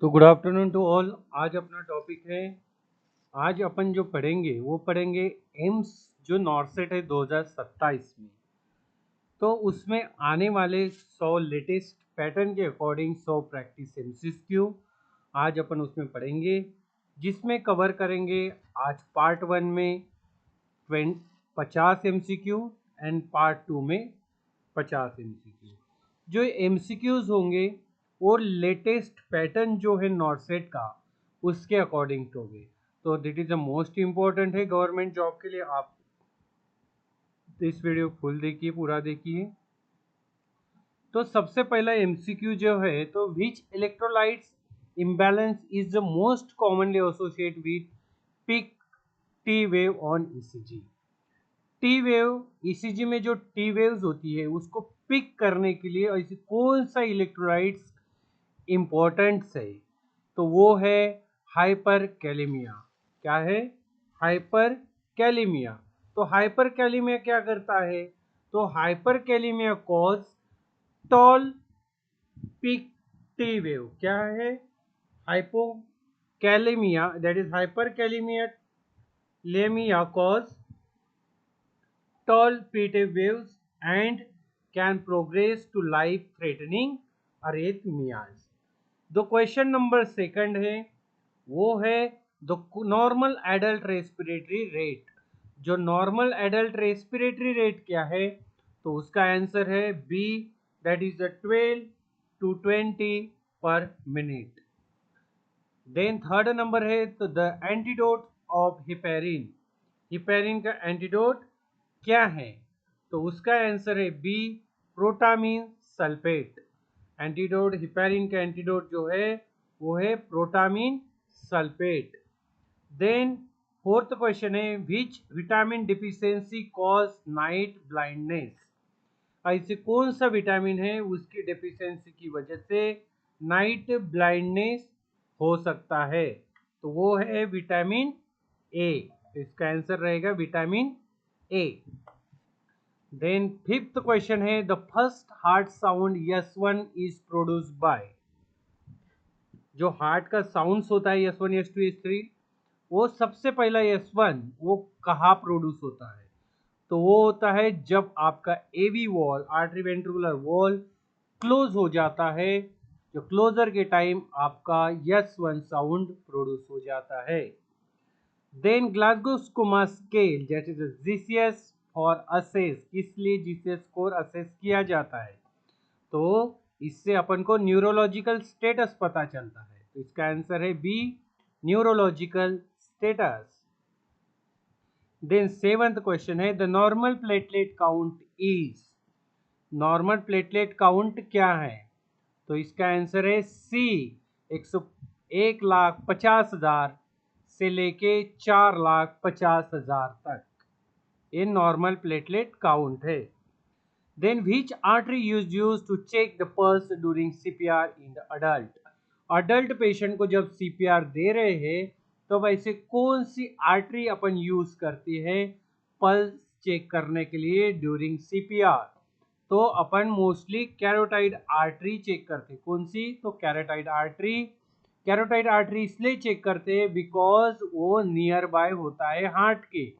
तो good afternoon to all. आज अपना टॉपिक है, आज अपन जो पढ़ेंगे वो पढ़ेंगे एम्स जो नॉर्सेट है 2027 में। तो उसमें आने वाले 100 लेटेस्ट पैटर्न के अकॉर्डिंग 100 प्रैक्टिस एमसीक्यू आज अपन उसमें पढ़ेंगे, जिसमें कवर करेंगे आज पार्ट 1 में 50 एमसीक्यू एंड पार्ट 2 में 50 एमसीक्यू। जो एमसीक्यूज होंगे वो लेटेस्ट पैटर्न जो है नॉर्सेट का उसके अकॉर्डिंग होंगे। तो that is the most important है गवर्नमेंट जॉब के लिए। आप इस वीडियो फुल देखिए, पूरा देखिए। तो सबसे पहला एमसीक्यू जो है, तो which electrolytes imbalance is the most commonly associate with peak T wave on ECG. T wave ECG में जो टी वेव्स होती है उसको पिक करने के लिए ऐसे कौन सा इलेक्ट्रोलाइट्स इम्पोर्टेंट है, तो वो है हाइपर कैलेमिया। क्या है? Hyperkalaemia. तो हाइपर कैलेमिया क्या करता है? तो hyperkalaemia cause tall peak T wave. क्या है? Hypokalaemia, that is hyperkalaemia लेमिया cause tall PT waves and can progress to life threatening arrhythmias। जो क्वेश्चन नंबर सेकंड है वो है the normal adult respiratory rate. जो normal adult respiratory rate क्या है? तो उसका आंसर है B, that is the 12 to 20 पर मिनट। देन थर्ड नंबर है तो the antidote of heparin. Heparin का एंटीडोट क्या है? तो उसका आंसर है B, protamine sulphate. Antidote heparin का एंटीडोट जो है वो है protamine sulphate. Then fourth question है which vitamin deficiency cause night blindness. ऐसे कौन सा विटामिन है उसकी डेफिशिएंसी की वजह से नाइट ब्लाइंडनेस हो सकता है? तो वो है विटामिन ए। तो इसका आंसर रहेगा vitamin A. Then fifth question है the first heart sound S1 is produced by. जो हार्ट का साउंड्स होता है S1 S2 S3, वो सबसे पहला S1 वो कहाँ प्रोड्यूस होता है? तो वो होता है जब आपका AV valve, atrioventricular valve close हो जाता है। जो क्लोजर के टाइम आपका S1 साउंड प्रोड्यूस हो जाता है। देन ग्लासगो स्कोमा स्केल जैसे जीसीएस और असेस, किस लिए जीसीएस स्कोर असेस किया जाता है? तो इससे अपन को न्यूरोलॉजिकल स्टेटस पता चलता है। तो इसका आंसर है B, neurological status. Then seventh question है the normal platelet count is. Normal platelet count क्या है? तो इसका आंसर है सी, 1,50,000 से लेके 4,50,000 तक ये नॉर्मल प्लेटलेट काउंट है। Then which artery use to check the pulse during CPR in the adult. Adult patient को जब सीपीआर दे रहे हैं तो वैसे कौन सी आर्टरी अपन यूज करती है पल्स चेक करने के लिए ड्यूरिंग सीपीआर? तो अपन मोस्टली कैरोटाइड आर्टरी चेक करते हैं। कौन सी? तो कैरोटाइड आर्टरी। कैरोटाइड आर्टरी इसलिए चेक करते हैं बिकॉज वो नियर बाय होता है हार्ट के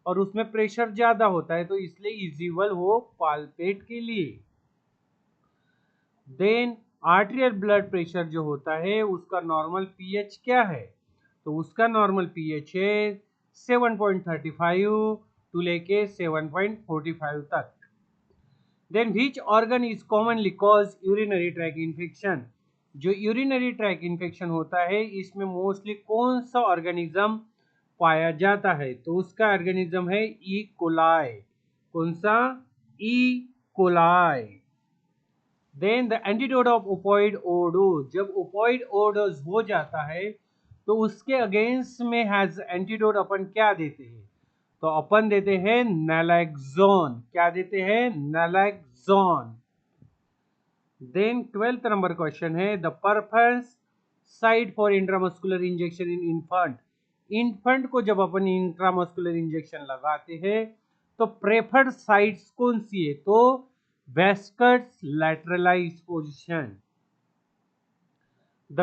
और उसमें प्रेशर ज्यादा होता है, तो इसलिए इजिबल हो पाल्पेट के लिए। देन आर्टेरियल ब्लड प्रेशर जो होता है उसका नॉर्मल पीएच क्या है? तो उसका नॉर्मल पीएच है 7.35 टू लेके 7.45 तक। Then which organ is commonly cause urinary tract infection. जो यूरिनरी ट्रैक इन्फेक्शन होता है इसमें मोस्टली कौन सा ऑर्गेनिज्म पाया जाता है? तो उसका ऑर्गेनिज्म है ई कोलाई। कौन सा? E coli. Then the antidote of opioid overdose. जब ओपॉइड ओवरडोज हो जाता है तो उसके अगेंस्ट में हैज एंटीडोट अपन क्या देते हैं? तो अपन देते हैं नैलैक्सोन। क्या देते हैं? नैलैक्सोन। देन 12th नंबर क्वेश्चन है the preference site for intramuscular injection in infant. Infant को जब अपन इंट्रामस्कुलर इंजेक्शन लगाते हैं तो प्रेफर्ड साइट्स कौन सी है? तो वेस्कर्स lateralize position. The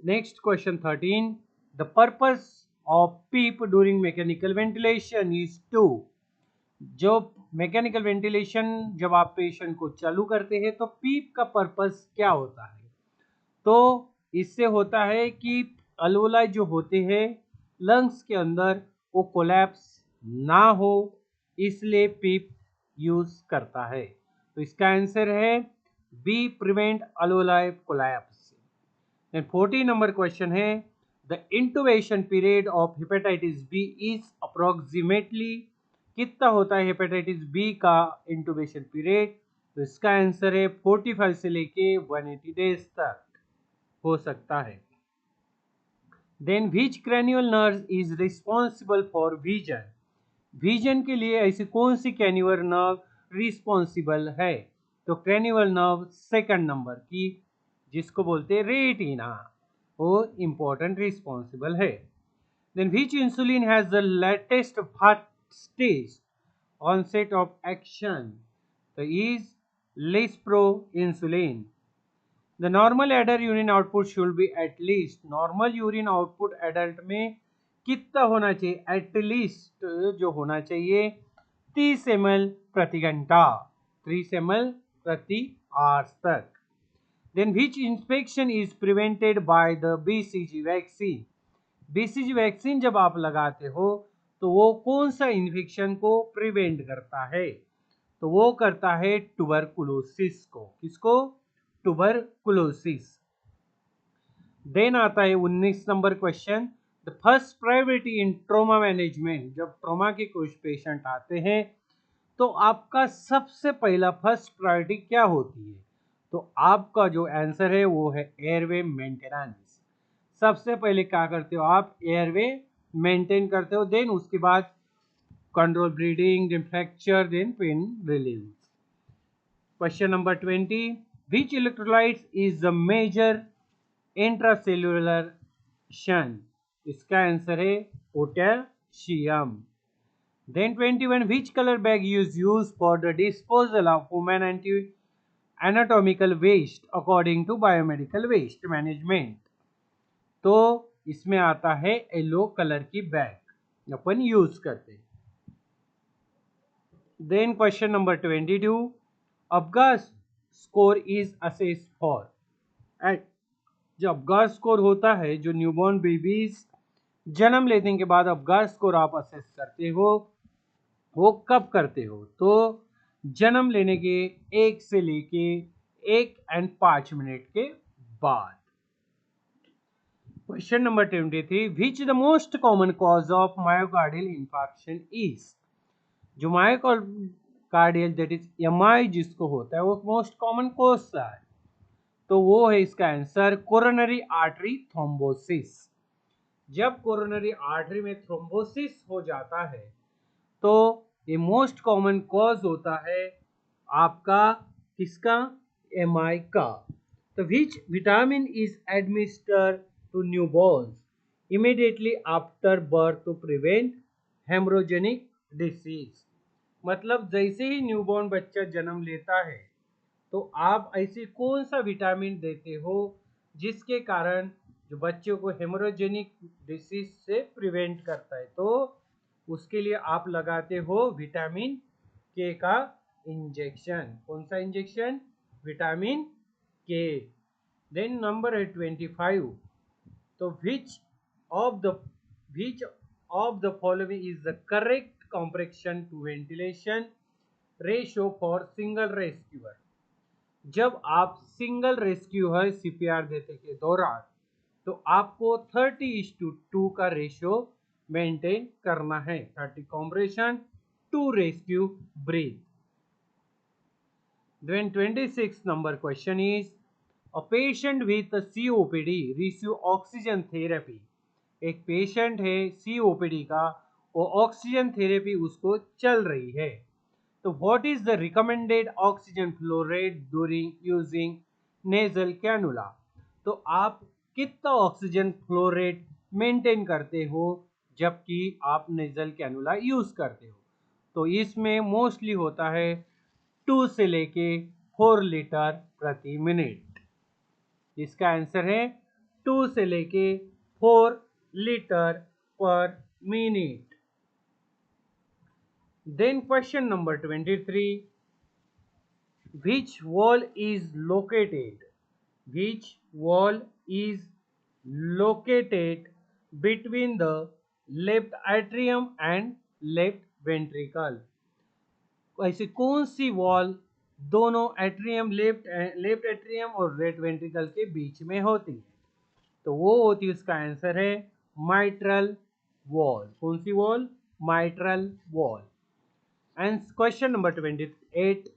next question 13, the purpose of PEEP during mechanical ventilation is to. जो मैकेनिकल वेंटिलेशन जब आप पेशेंट को चालू करते हैं तो पीप का पर्पस क्या होता है? तो इससे होता है कि अल्वोलाई जो होते हैं लंग्स के अंदर वो कोलैप्स ना हो, इसलिए पीप यूज करता है। तो इसका आंसर है B, prevent alveoli collapse. Then 14 number question है, the incubation period of hepatitis B is approximately. कितना होता है हेपेटाइटिस बी का इंटुबेशन पीरियड? तो इसका आंसर है 45 से लेके 180 डेज तक हो सकता है। Then which cranial nerve is responsible for vision? Vision के लिए ऐसी कौन सी cranial nerve रिस्पॉन्सिबल है? तो cranial nerve सेकंड नंबर की, जिसको बोलते हैं रेटिना, वो इंपॉर्टेंट रिस्पॉन्सिबल है। Then which insulin has the latest fastest onset of action? तो is lispro insulin. The normal adult urine output should be at least, normal urine output adult में कितना होना चाहिए? At least जो होना चाहिए 30 ml प्रति घंटा, 30 ml प्रति आवर्स तक। Then which infection is prevented by the BCG vaccine? BCG vaccine जब आप लगाते हो तो वो कौन सा इन्फेक्शन को प्रिवेंट करता है? तो वो करता है ट्यूबरकुलोसिस को। किसको? ट्यूबरकुलोसिस। देन आता है 19 number question, the first priority in trauma management. जब ट्रॉमा के कुछ पेशेंट आते हैं तो आपका सबसे पहला फर्स्ट प्रायोरिटी क्या होती है? तो आपका जो आंसर है वो है एयरवे मेंटेनेंस। सबसे पहले क्या करते हो आप? एयरवे मेंटेन करते हो। देन उसके बाद control bleeding, then fracture, then pain relief. Question number 20, which electrolytes is the major intracellular शन? इसका आंसर है potassium. Then 21, which color bag is used for the disposal of human anatomical waste according to biomedical waste management? तो इसमें आता है yellow colour की bag अपन use करते हैं। Then question number 22, Apgar score is assessed for. जो Apgar score होता है, जो न्यूबॉर्न बेबीज जन्म लेने के बाद अबगा स्कोर आप असेस करते हो, वो कब करते हो? तो जन्म लेने के 1 से लेके 1 और 5 मिनट के बाद। Question number 23, which the most common cause of myocardial infarction is? जो मायोकार्डियल दैट इज एमआई जिसको होता है वो मोस्ट कॉमन कॉज सा है, तो वो है इसका आंसर कोरोनरी आर्टरी थ्रोम्बोसिस। जब कोरोनरी आर्टरी में थ्रोम्बोसिस हो जाता है तो ये मोस्ट कॉमन कॉज होता है आपका किसका? एमआई का। तो which vitamin is administered to newborns immediately after birth to prevent haemorrhagic disease? मतलब जैसे ही न्यूबॉर्न बच्चा जन्म लेता है तो आप ऐसे कौन सा विटामिन देते हो जिसके कारण जो बच्चों को हेमोरोजेनिक डिसीज से प्रिवेंट करता है? तो उसके लिए आप लगाते हो विटामिन के का इंजेक्शन। कौन सा इंजेक्शन? विटामिन के। देन नंबर है 25, तो which of the following is the correct compression to ventilation ratio for single rescuer? जब आप सिंगल रेस्क्यूअर सीपीआर देते के दौरान तो आपको 30:2 का रेशियो मेंटेन करना है। 30 compression, 2 rescue breath. Then 26 number question is, a patient with a COPD receive oxygen therapy। एक पेशेंट है COPD का, वो ऑक्सीजन थेरेपी उसको चल रही है, तो what is the recommended oxygen flow rate during using nasal cannula? तो आप कितना ऑक्सीजन फ्लो रेट मेंटेन करते हो जबकि आप नेजल कैनुला यूज करते हो? तो इसमें मोस्टली होता है 2 से लेके 4 लीटर प्रति मिनट। इसका आंसर है 2 से लेके 4 litre per minute. Then question number 23, which wall is located which wall is located between the left atrium and left ventricle? ऐसे कौन सी वॉल दोनों एट्रियम लेफ्ट एट्रियम और राइट वेंट्रिकल के बीच में होती है? तो वो होती है, उसका आंसर है माइट्रल वॉल। कौन सी valve? Mitral valve. And question number 28,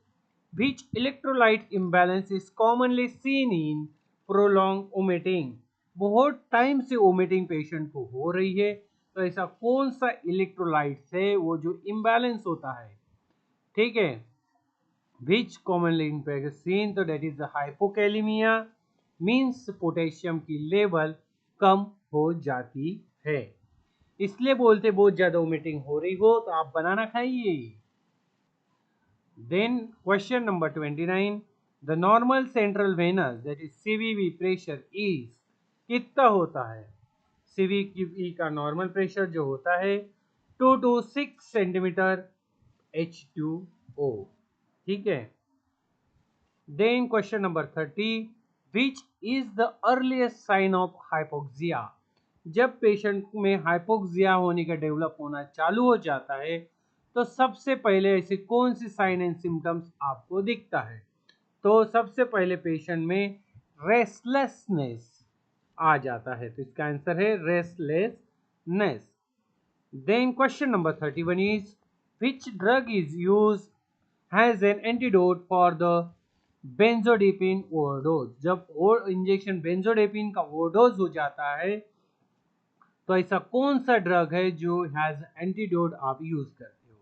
which electrolyte imbalance is commonly seen in prolonged vomiting? बहुत टाइम से वोमिटिंग पेशेंट को हो रही है, तो ऐसा कौन सा इलेक्ट्रोलाइट है वो जो इम्बैलेंस होता है? ठीक है, विच कॉमनली seen, तो that is hypokalaemia, means potassium की लेवल कम हो जाती है, इसलिए बोलते बहुत ज्यादा वोमिटिंग हो रही हो तो आप बनाना खाइए। Then question number 29, the normal central venous that is CVV pressure is कितना होता है? सीवीवी का नॉर्मल प्रेशर जो होता है 2 to 6 सेंटीमीटर H2O। ठीक है। Then question number 30, which is the earliest sign of hypoxia? जब पेशेंट में हाइपोक्सिया होने का डेवलप होना चालू हो जाता है तो सबसे पहले ऐसे कौन सी साइन एंड सिम्टम्स आपको दिखता है? तो सबसे पहले पेशेंट में रेस्टलेसनेस आ जाता है, तो इसका आंसर है restlessness. Then question number 31 is which drug is used has an antidote for the benzodiazepine overdose? जब इंजेक्शन बेंजोडिazepine का ओवरडोज हो जाता है तो ऐसा कौन सा ड्रग है जो हैज एंटीडोट आप यूज करते हो?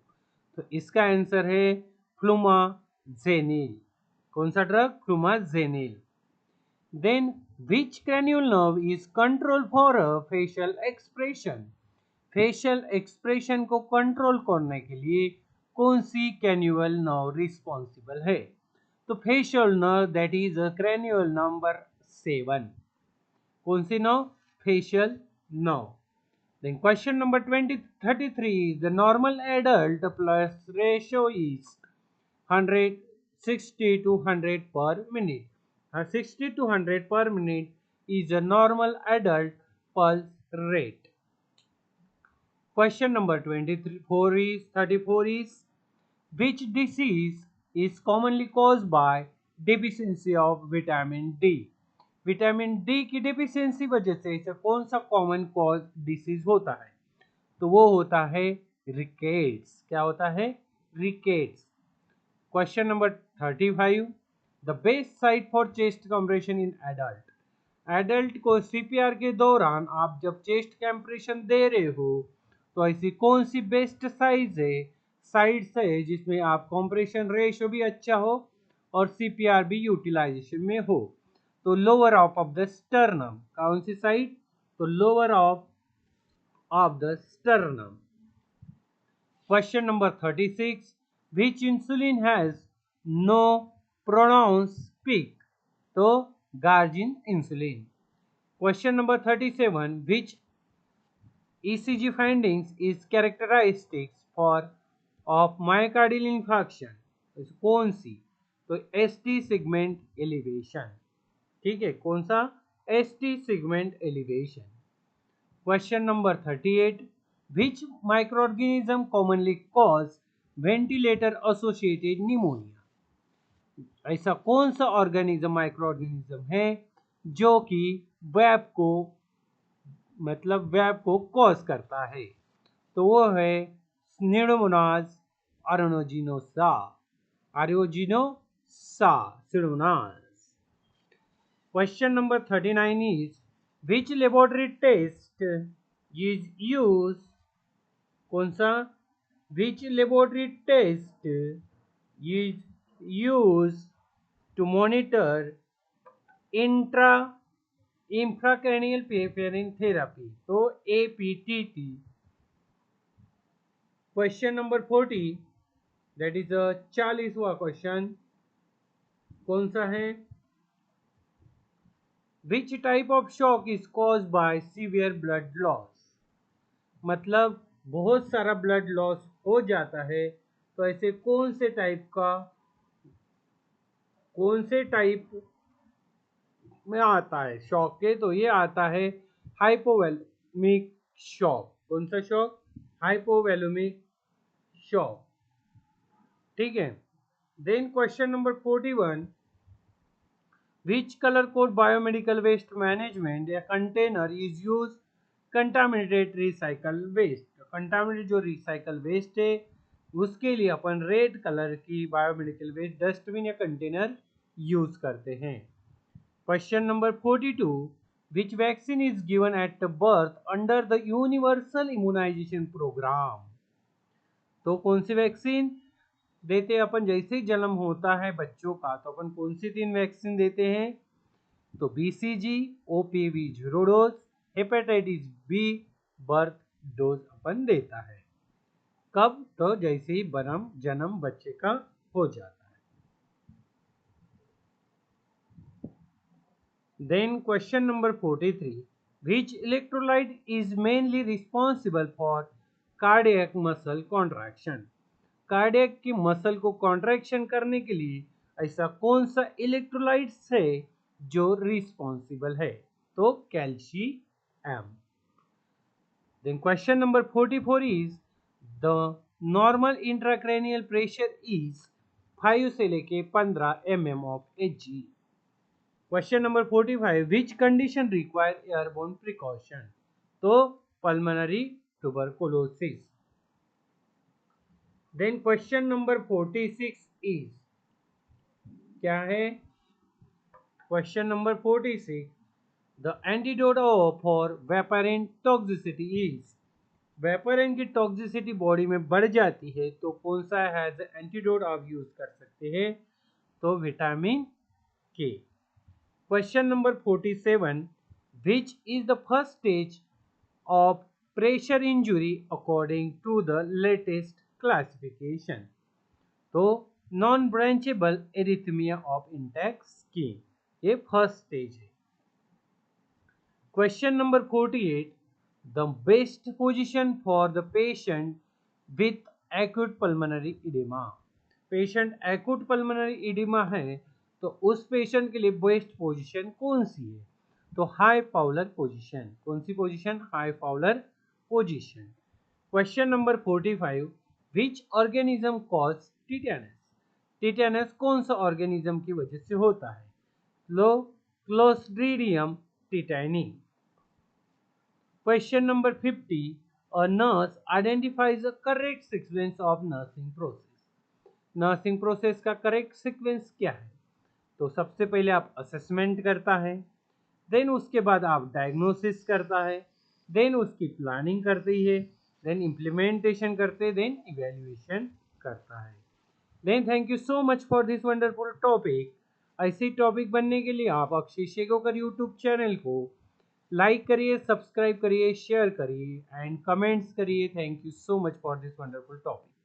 तो इसका आंसर है फ्लूमाजेनिल। कौन सा drug? Flumazenil. Then which cranial nerve is control for a facial expression? Facial expression को कंट्रोल करने के लिए कौन सी कैन्युअल नर्व रिस्पॉन्सिबल है? तो facial nerve that is cranial number 7। कौन सी nerve? Facial nerve. Then question number 33 is the normal adult plus ratio is 160 to 100 per minute. 60 to 100 per minute is a normal adult pulse rate. Question number 34 is which disease is commonly caused by deficiency of vitamin D? Vitamin D की deficiency वजह से इसे कौन सा common cause disease होता है? तो वो होता है रिकेट्स। क्या होता है? Rickets. Question number 35, the best site for chest compression in adult? Adult को सीपीआर के दौरान आप जब चेस्ट कंप्रेशन दे रहे हो तो ऐसी कौन सी बेस्ट साइड्स है जिसमें आप कंप्रेशन रेशियो भी अच्छा हो और सीपीआर भी यूटिलाइजेशन में हो? तो लोअर ऑफ द स्टर्नम। कौन सी साइड? तो lower of the sternum. Question number 36, which insulin has no pronounce peak? तो glargine insulin. Question number 37, which ECG findings is characteristics for of myocardial infarction? कौन सी? तो ST segment elevation। ठीक है, कौन सा? ST segment elevation। Question number 38, which microorganism commonly cause ventilator associated pneumonia? ऐसा कौन सा ऑर्गेनिज्म माइक्रो ऑर्गेनिज्म है जो कि वेब को कॉज करता है? तो वो है pseudomonas aeruginosa. Pseudomonas. Question number 39 is which laboratory test is use? कौन सा? Which laboratory test is use to monitor infracranial peripheral therapy? तो APTT। Question number 40, that is 40वां क्वेश्चन, कौन सा है? Which type of shock is cause by severe blood loss, मतलब बहुत सारा ब्लड लॉस हो जाता है तो ऐसे कौन से टाइप में आता है शॉक के, तो ये आता है हाइपोवैलेमिक शॉक। कौन सा शॉक? हाइपोवैलेमिक शॉक। ठीक है। Then question number 41, which color code biomedical waste management a container is used contaminated recycle waste, contaminated जो रिसाइकल वेस्ट है उसके लिए अपन रेड कलर की बायोमेडिकल वेस्ट डस्टबिन या कंटेनर यूज करते हैं। Question number 42, which vaccine is given at birth under the universal immunisation programme, तो कौन सी वैक्सीन देते हैं अपन जैसे ही जन्म होता है बच्चों का, तो अपन कौन सी 3 वैक्सीन देते हैं, तो BCG, OPV 0 dose, hepatitis B birth dose अपन देता है। कब? तो जैसे ही जन्म बच्चे का हो जाता है। Then question number 43, which electrolyte is mainly responsible for cardiac muscle contraction, cardiac की मसल को कॉन्ट्रैक्शन करने के लिए ऐसा कौन सा इलेक्ट्रोलाइट्स है जो रिस्पॉन्सिबल है, तो calcium. Then question number 44 is the normal intracranial pressure is 5 से लेके 15 mm of Hg। Question number 45, which condition require airborne precaution, तो pulmonary tuberculosis. Then question number 46 is क्या है, question number 46, the antidote for heparin toxicity is, heparin की toxicity body में बढ़ जाती है तो कौन सा हैज एंटीडोट आप यूज कर सकते हैं, तो vitamin K. Question number 47, which is the first stage of pressure injury according to the latest classification, तो non blanchable erythema of intact skin, ये फर्स्ट स्टेज है। Question number 48, the best position for the patient with acute pulmonary edema, patient acute pulmonary edema है तो उस patient के लिए best position कौन सी है, तो हाई फाउलर पोजीशन। कौन सी position? High Fowler position. Question number 45, which organism cause tetanus, tetanus कौन सा ऑर्गेनिज्म की वजह से होता है, clostridium tetani. Question number 50, a nurse identifies a correct sequence of nursing process, nursing process का करेक्ट सीक्वेंस क्या है, तो सबसे पहले आप असेसमेंट करता है, देन उसके बाद आप डायग्नोसिस करता है, देन उसकी प्लानिंग करती है, देन इम्प्लीमेंटेशन करते, देन इवेल्युएशन करता है। Then thank you so much for this wonderful topic. ऐसी टॉपिक बनने के लिए आप अक्षय शेगोकर यूट्यूब चैनल को लाइक करिए, सब्सक्राइब करिए, शेयर करिए एंड कमेंट्स करिए। Thank you so much for this wonderful topic.